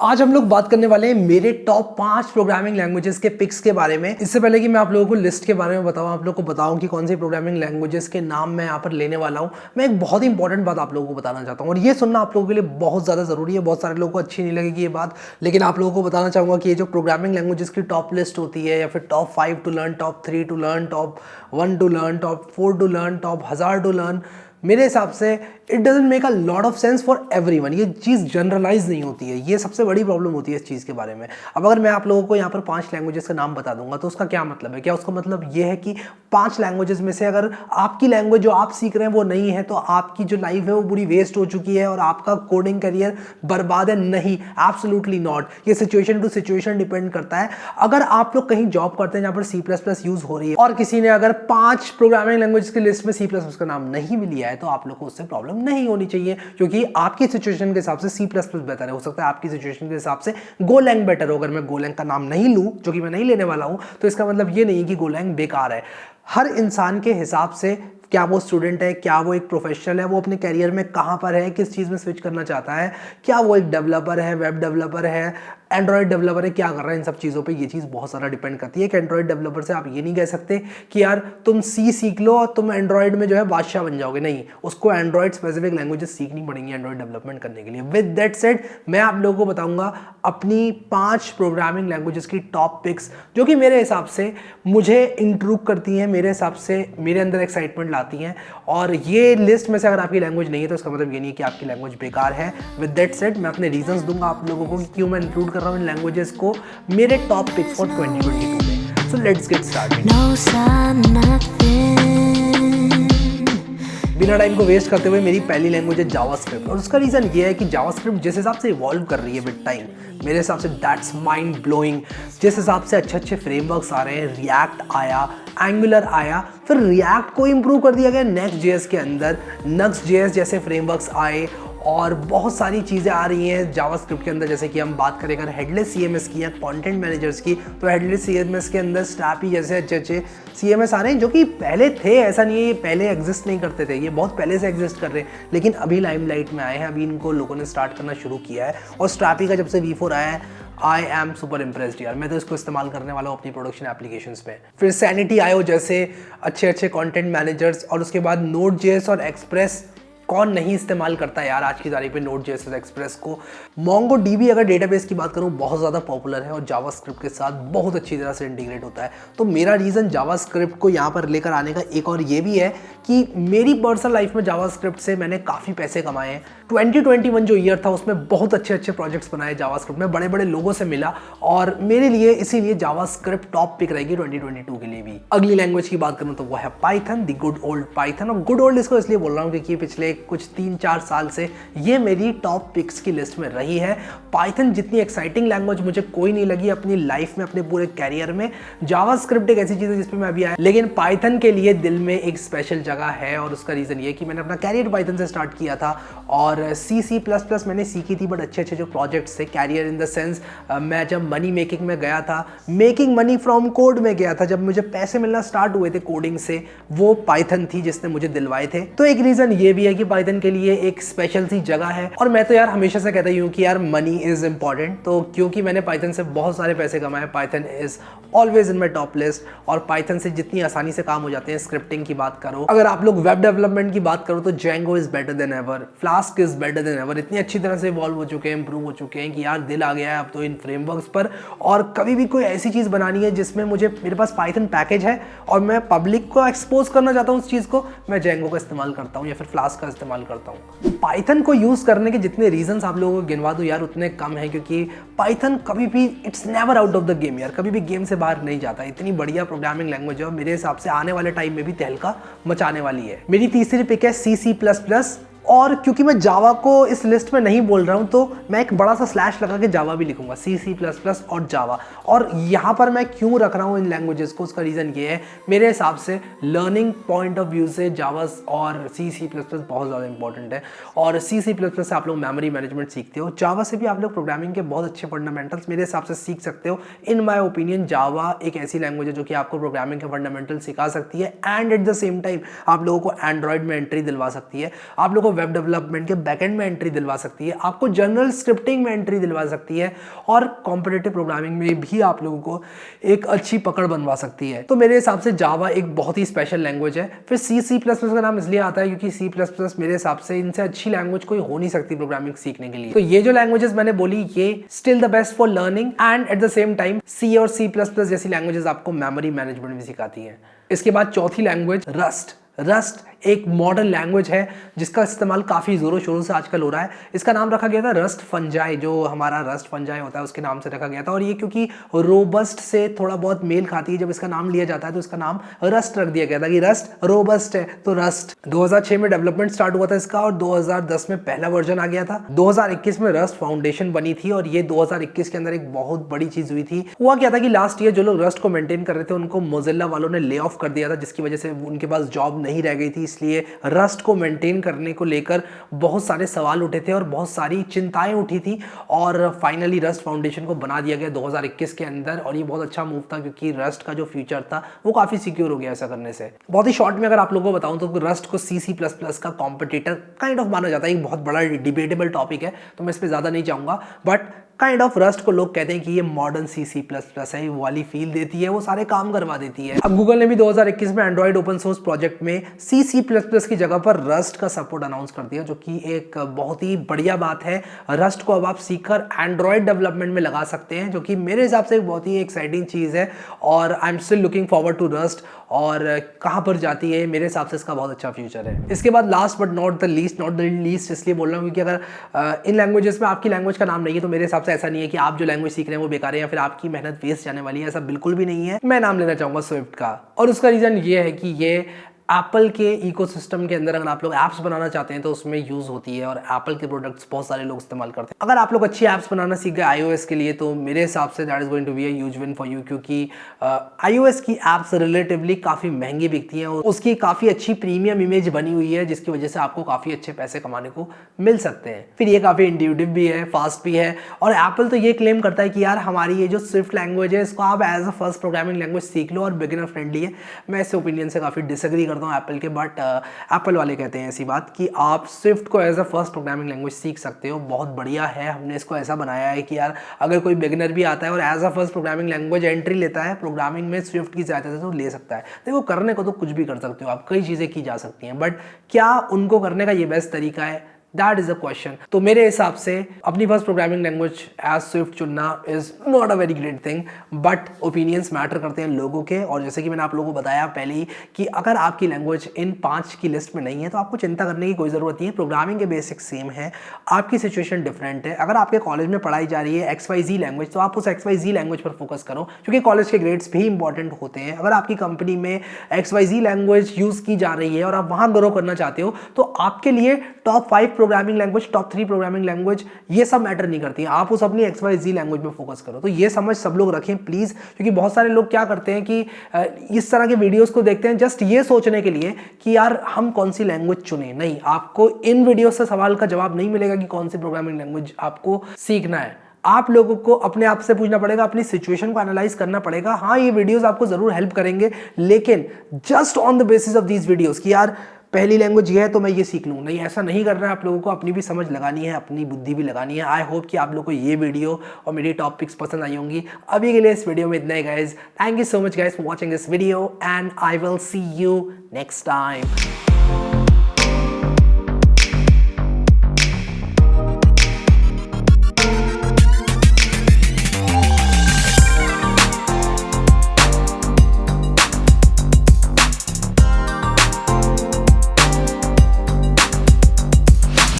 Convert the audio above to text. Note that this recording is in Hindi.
आज हम लोग बात करने वाले हैं मेरे टॉप 5 प्रोग्रामिंग लैंग्वेजेस के पिक्स के बारे में। इससे पहले कि मैं आप लोगों को लिस्ट के बारे में बताऊं, आप लोगों को बताऊं कि कौन सी प्रोग्रामिंग लैंग्वेजेस के नाम मैं यहाँ पर लेने वाला हूं, मैं एक बहुत ही इंपॉर्टेंट बात आप लोगों को बताना चाहता हूं और ये सुनना आप लोगों के लिए बहुत ज़्यादा ज़रूरी है। बहुत सारे लोगों को अच्छी नहीं लगेगी ये बात, लेकिन आप लोगों को बताना चाहूँगा कि ये जो प्रोग्रामिंग लैंग्वेजेस की टॉप लिस्ट होती है या फिर top 5 to learn, top 3 to learn, top 1 to learn, top 4 to learn, top 1000 to learn, मेरे हिसाब से it doesn't make a lot of sense for everyone. ये चीज़ जनरलाइज नहीं होती है, ये सबसे बड़ी प्रॉब्लम होती है इस चीज़ के बारे में। अब अगर मैं आप लोगों को यहाँ पर 5 लैंग्वेजेस का नाम बता दूंगा तो उसका क्या मतलब है? क्या उसका मतलब ये है कि 5 लैंग्वेजेस में से अगर आपकी लैंग्वेज जो आप सीख रहे हैं वो नहीं है तो आपकी जो लाइफ है वो पूरी वेस्ट हो चुकी है और आपका कोडिंग करियर बर्बाद है? नहीं, एब्सोल्युटली नॉट। ये सिचुएशन टू सिचुएशन डिपेंड करता है। अगर आप लोग कहीं जॉब करते हैं जहाँ पर C++ यूज हो रही है और किसी ने अगर 5 प्रोग्रामिंग लैंग्वेज की लिस्ट में C++ का नाम नहीं भी लिया है तो आप लोग को उससे प्रॉब्लम नहीं होनी चाहिए, क्योंकि आपकी सिचुएशन के हिसाब से C++ बेहतर है। हो सकता है आपकी सिचुएशन के हिसाब से गोलैंग बेटर हो। अगर मैं गोलैंग का नाम नहीं लूं, जो कि मैं नहीं लेने वाला हूं, तो इसका मतलब ये नहीं कि गोलैंग बेकार है। हर इंसान के हिसाब से, क्या वो स्टूडेंट है, क्या वो एक प्रोफेशनल है, वो अपने करियर में कहाँ पर है, किस चीज़ में स्विच करना चाहता है, क्या वो एक डेवलपर है, वेब डेवलपर है, एंड्रॉयड डेवलपर है, क्या कर रहा है, इन सब चीज़ों पे ये चीज़ बहुत सारा डिपेंड करती है। कि एंड्रॉयड डेवलपर से आप ये नहीं कह सकते कि यार तुम सी सीख लो और तुम एंड्रॉयड में जो है बादशाह बन जाओगे। नहीं, उसको एंड्रॉयड स्पेसिफिक लैंग्वेजेस सीखनी पड़ेंगी एंड्रॉयड डेवलपमेंट करने के लिए। विद दैट सेड, मैं आप लोगों को बताऊंगा अपनी 5 प्रोग्रामिंग लैंग्वेजेस की टॉप पिक्स, जो कि मेरे हिसाब से मुझे इंट्रूव करती हैं, मेरे हिसाब से मेरे अंदर एक्साइटमेंट लाती हैं। और ये लिस्ट में से अगर आपकी लैंग्वेज नहीं है तो इसका मतलब ये नहीं है कि आपकी लैंग्वेज बेकार है। विद दैट सेड, मैं अपने रीजंस दूंगा आप लोगों को कि क्यों मैं इंक्लूड कर रहा हूँ इन लैंग्वेजेस को मेरे टॉप पिक्स फॉर 2022 में। So let's get started. बिना टाइम को वेस्ट करते हुए, मेरी पहली लैंग्वेज है जावास्क्रिप्ट और उसका रीज़न ये है कि जावास्क्रिप्ट जिस हिसाब से इवॉल्व कर रही है विद टाइम, मेरे हिसाब से दैट्स माइंड ब्लोइंग। जिस हिसाब से अच्छे अच्छे फ्रेमवर्क्स आ रहे हैं, रिएक्ट आया, एंगुलर आया, फिर रिएक्ट को इम्प्रूव कर दिया गया नेक्स्ट जेएस के अंदर, नक्स्ट जेएस जैसे फ्रेमवर्क्स आए और बहुत सारी चीज़ें आ रही हैं जावास्क्रिप्ट के अंदर। जैसे कि हम बात करें अगर हेडलेस सीएमएस की या कंटेंट मैनेजर्स की, तो हेडलेस सीएमएस के अंदर स्ट्रैपी जैसे अच्छे अच्छे सीएमएस आ रहे हैं, जो कि पहले थे, ऐसा नहीं है ये पहले एग्जिस्ट नहीं करते थे, ये बहुत पहले से एग्जिस्ट कर रहे हैं, लेकिन अभी लाइमलाइट में आए हैं, अभी इनको लोगों ने स्टार्ट करना शुरू किया है। और स्ट्रैपी का जब से V4 आया है, आई एम सुपर इम्प्रेस्ड यार। मैं तो इसको इस्तेमाल करने वाला हूँ अपनी प्रोडक्शन एप्लीकेशंस में। फिर सैनिटी आयो जैसे अच्छे अच्छे कंटेंट मैनेजर्स, और उसके बाद नोड.js और एक्सप्रेस। कौन नहीं इस्तेमाल करता है यार आज की तारीख में नोड.js और एक्सप्रेस को। MongoDB अगर डेटाबेस की बात करूँ बहुत ज़्यादा पॉपुलर है और जावास्क्रिप्ट के साथ बहुत अच्छी तरह से इंटीग्रेट होता है। तो मेरा रीज़न जावास्क्रिप्ट को यहाँ पर लेकर आने का एक और ये भी है कि मेरी पर्सनल लाइफ में जावास्क्रिप्ट से मैंने काफ़ी पैसे कमाए हैं। 2021 जो ईयर था उसमें बहुत अच्छे अच्छे प्रोजेक्ट्स बनाए जावास्क्रिप्ट में, बड़े बड़े लोगों से मिला, और मेरे लिए इसीलिए जावास्क्रिप्ट टॉप पिक रहेगी 2022 के लिए भी। अगली लैंग्वेज की बात करूँ तो वो है Python, the good old Python. और गुड ओल्ड इसको इसलिए बोल रहा हूँ क्योंकि पिछले कुछ 3-4 साल से ये मेरी टॉप पिक्स की लिस्ट में रही है। पाइथन जितनी एक्साइटिंग लैंग्वेज मुझे कोई नहीं लगी अपनी लाइफ में, अपने पूरे कैरियर में। जावास्क्रिप्ट एक ऐसी चीज़ है जिसपे मैं अभी आया, लेकिन पाइथन के लिए दिल में एक स्पेशल जगह है, और उसका रीज़न ये कि मैंने अपना कैरियर पाइथन से स्टार्ट किया था और C++ मैंने सीखी थी, बट अच्छे अच्छे जो प्रोजेक्ट्स थे, कैरियर इन द सेंस मैं जब मनी मेकिंग में गया था, मेकिंग मनी फ्रॉम कोड में गया था, जब मुझे पैसे मिलना स्टार्ट हुए थे कोडिंग से, वो पाइथन थी जिसने मुझे दिलवाए थे। तो एक रीज़न ये भी है कि पाइथन के लिए एक स्पेशल सी जगह है। और मैं तो यार हमेशा से कहता ही हूँ कि यार मनी इज इंपॉर्टेंट, तो क्योंकि मैंने पाइथन से बहुत सारे पैसे कमाए, Python is always in my top list. और पाइथन से जितनी आसानी से काम हो जाते हैं, स्क्रिप्टिंग की बात करो, अगर आप लोग वेब डेवलपमेंट की बात करो तो Django is better than ever, flask is better than ever. इतनी अच्छी तरह से इवॉल्व हो चुके हैं, इंप्रूव हो चुके हैं कि यार दिल आ गया है अब तो इन फ्रेमवर्क्स पर। और कभी भी कोई ऐसी चीज़ बनानी है जिसमें मुझे, मेरे पास पाइथन पैकेज है और मैं पब्लिक को एक्सपोज करना चाहता हूँ उस चीज़ को, मैं जेंगो का इस्तेमाल करता हूँ या फिर फ्लास्क का इस्तेमाल करता हूँ। पाइथन को यूज़ करने के जितने रीजंस आप लोगों को गिनवा दूं यार उतने कम है, क्योंकि पाइथन कभी भी, it's never out of the game यार, कभी भी गेम से बाहर नहीं जाता। इतनी बढ़िया प्रोग्रामिंग लैंग्वेज है और मेरे हिसाब से आने वाले टाइम में भी तहलका मचाने वाली है। मेरी तीसरी पिक है C++। और क्योंकि मैं जावा को इस लिस्ट में नहीं बोल रहा हूं तो मैं एक बड़ा सा स्लैश लगा के जावा भी लिखूंगा, C++ और जावा। और यहाँ पर मैं क्यों रख रहा हूँ इन लैंग्वेजेस को, उसका रीज़न ये है, मेरे हिसाब से लर्निंग पॉइंट ऑफ व्यू से जावा और C++ बहुत ज़्यादा इंपॉर्टेंट है। और C++ से आप लोग मेमोरी मैनेजमेंट सीखते हो, जावा से भी आप लोग प्रोग्रामिंग के बहुत अच्छे फंडामेंटल्स मेरे हिसाब से सीख सकते हो। इन माई ओपिनियन जावा एक ऐसी लैंग्वेज है जो कि आपको प्रोग्रामिंग के फंडामेंटल सिखा सकती है and at the same time आप लोगों को एंड्रॉइड में एंट्री दिलवा सकती है। आप लोगों को वेब डेवलपमेंट के बैकएंड में एंट्री दिलवा सकती है, आपको जनरल स्क्रिप्टिंग में एंट्री दिलवा सकती है और कॉम्पिटिटिव प्रोग्रामिंग में भी आप लोगों को एक अच्छी पकड़ बनवा सकती है। तो मेरे हिसाब से जावा एक बहुत ही स्पेशल लैंग्वेज है। फिर सी प्लस प्लस का नाम इसलिए आता है क्योंकि सी प्लस प्लस मेरे हिसाब से इनसे अच्छी लैंग्वेज कोई हो नहीं सकती प्रोग्रामिंग सीखने के लिए। तो ये जो लैंग्वेजेस मैंने बोली ये still the best for learning and at the same time C और सी प्लस प्लस जैसी लैंग्वेजेस आपको मेमोरी मैनेजमेंट भी सिखाती हैं। इसके बाद चौथी लैंग्वेज रस्ट एक मॉडर्न लैंग्वेज है जिसका इस्तेमाल काफ़ी ज़ोरों शोरों से आजकल हो रहा है। इसका नाम रखा गया था रस्ट फंजाई, जो हमारा रस्ट फंजाई होता है उसके नाम से रखा गया था। और ये क्योंकि रोबस्ट से थोड़ा बहुत मेल खाती है, जब इसका नाम लिया जाता है तो इसका नाम रस्ट रख दिया गया था कि रस्ट रोबस्ट है तो रस्ट। 2006 में डेवलपमेंट स्टार्ट हुआ था इसका और 2010 में पहला वर्जन आ गया था। 2021 में रस्ट फाउंडेशन बनी थी और ये 2021 के अंदर एक बहुत बड़ी चीज़ हुई थी। हुआ क्या था कि लास्ट ईयर जो लोग रस्ट को मेंटेन कर रहे थे उनको मोजिल्ला वालों ने ले ऑफ कर दिया था, जिसकी वजह से उनके पास जॉब नहीं रह गई थी। इसलिए रस्ट को मेंटेन करने को लेकर बहुत सारे सवाल उठे थे और बहुत सारी चिंताएं उठी थी और फाइनली रस्ट फाउंडेशन को बना दिया गया 2021 के अंदर। और ये बहुत अच्छा मूव था क्योंकि रस्ट का जो फ्यूचर था वो काफी सिक्योर हो गया ऐसा करने से। बहुत ही शॉर्ट में अगर आप लोगों को बताऊं तो रस्ट को सी प्लस प्लस का कॉम्पिटिटर काइंड ऑफ माना जाता है। एक बहुत बड़ा डिबेटेबल टॉपिक है तो मैं इस पर ज्यादा नहीं जाऊंगा, बट काइंड ऑफ रस्ट को लोग कहते हैं कि ये मॉडर्न सी प्लस प्लस है, वो वाली फील देती है, वो सारे काम करवा देती है। अब गूगल ने भी 2021 में एंड्रॉइड ओपन सोर्स प्रोजेक्ट में सी प्लस प्लस की जगह पर रस्ट का सपोर्ट अनाउंस कर दिया, जो कि एक बहुत ही बढ़िया बात है। रस्ट को अब आप सीखकर एंड्रॉइड डेवलपमेंट में लगा सकते हैं, जो कि मेरे हिसाब से एक बहुत ही एक्साइटिंग चीज़ है और I am still looking forward to Rust. और कहाँ पर जाती है, मेरे हिसाब से इसका बहुत अच्छा फ्यूचर है। इसके बाद last but not the least इसलिए बोल रहा हूँ क्योंकि अगर इन लैंग्वेजेस में आपकी लैंग्वेज का नाम नहीं है तो मेरे हिसाब से ऐसा नहीं है कि आप जो लैंग्वेज सीख रहे हैं वो बेकार है या फिर आपकी मेहनत वेस्ट जाने वाली है, ऐसा बिल्कुल भी नहीं है। मैं नाम लेना चाहूँगा स्विफ्ट का, और उसका रीज़न ये है कि ये एप्पल के इकोसिस्टम के अंदर अगर आप लोग ऐप्स बनाना चाहते हैं तो उसमें यूज़ होती है और एप्पल के प्रोडक्ट्स बहुत सारे लोग इस्तेमाल करते हैं। अगर आप लोग अच्छी ऐप्स बनाना सीख गए iOS के लिए तो मेरे हिसाब से that is going to be a huge win for you, क्योंकि iOS की ऐप्स रिलेटिवली काफ़ी महंगी बिकती हैं और उसकी काफ़ी अच्छी प्रीमियम इमेज बनी हुई है जिसकी वजह से आपको काफ़ी अच्छे पैसे कमाने को मिल सकते हैं। फिर ये काफ़ी इंट्यूटिव भी है, फास्ट भी है। और एप्पल तो ये क्लेम करता है कि यार हमारी ये जो स्विफ्ट लैंग्वेज है इसको आप as a first programming language सीख लो और बिगिनर फ्रेंडली है। मैं इस ओपिनियन से काफ़ी डिसएग्री करता हूँ एप्पल के, बट एप्पल वाले कहते हैं ऐसी बात कि आप स्विफ्ट को as a first programming language सीख सकते हो। बहुत बढ़िया है, हमने इसको ऐसा बनाया है कि यार अगर कोई बिगिनर भी आता है और as a first programming language entry लेता है प्रोग्रामिंग में स्विफ्ट की सहायता से तो ले सकता है। देखो करने को तो कुछ भी कर सकते हो आप, कई चीज़ें की जा सकती हैं, बट क्या उनको करने का ये बेस्ट तरीका है, दैट इज अ क्वेश्चन। तो मेरे हिसाब से अपनी first programming language as Swift चुनना is not a very great thing, but opinions matter करते हैं लोगों के। और जैसे कि मैंने आप लोगों को बताया पहले ही कि अगर आपकी लैंग्वेज इन 5 की लिस्ट में नहीं है तो आपको चिंता करने की कोई ज़रूरत नहीं है। प्रोग्रामिंग के बेसिक सेम है, आपकी सिचुएशन डिफरेंट है। अगर आपके कॉलेज में पढ़ाई जा रही है XYZ लैंग्वेज तो आप उस XYZ लैंग्वेज पर फोकस करो, क्योंकि कॉलेज के ग्रेड्स भी इंपॉर्टेंट होते हैं। अगर आपकी कंपनी में XYZ लैंग्वेज यूज़ की जा रही है और आप वहाँ ग्रो करना चाहते हो तो आपके लिए top 5 programming language, top 3 programming language ये सब मैटर नहीं करती है। आप उस अपनी XYZ लैंग्वेज में फोकस करो। तो ये समझ सब लोग रखें प्लीज़, क्योंकि बहुत सारे लोग क्या करते हैं कि इस तरह के वीडियोस को देखते हैं जस्ट ये सोचने के लिए कि यार हम कौन सी लैंग्वेज चुने। नहीं, आपको इन वीडियो से सवाल का जवाब नहीं मिलेगा कि कौन सी प्रोग्रामिंग लैंग्वेज आपको सीखना है। आप लोगों को अपने आप से पूछना पड़ेगा, अपनी सिचुएशन को एनालाइज करना पड़ेगा। हाँ, ये वीडियोस आपको जरूर हेल्प करेंगे, लेकिन just on the basis of these videos कि यार पहली लैंग्वेज ये है तो मैं ये सीख लूँ, नहीं, ऐसा नहीं करना है। आप लोगों को अपनी भी समझ लगानी है, अपनी बुद्धि भी लगानी है। आई होप कि आप लोगों को ये वीडियो और मेरी टॉपिक्स पसंद आई होंगी। अभी के लिए इस वीडियो में इतना ही guys. Thank you so much guys for watching this video and I will see you next time.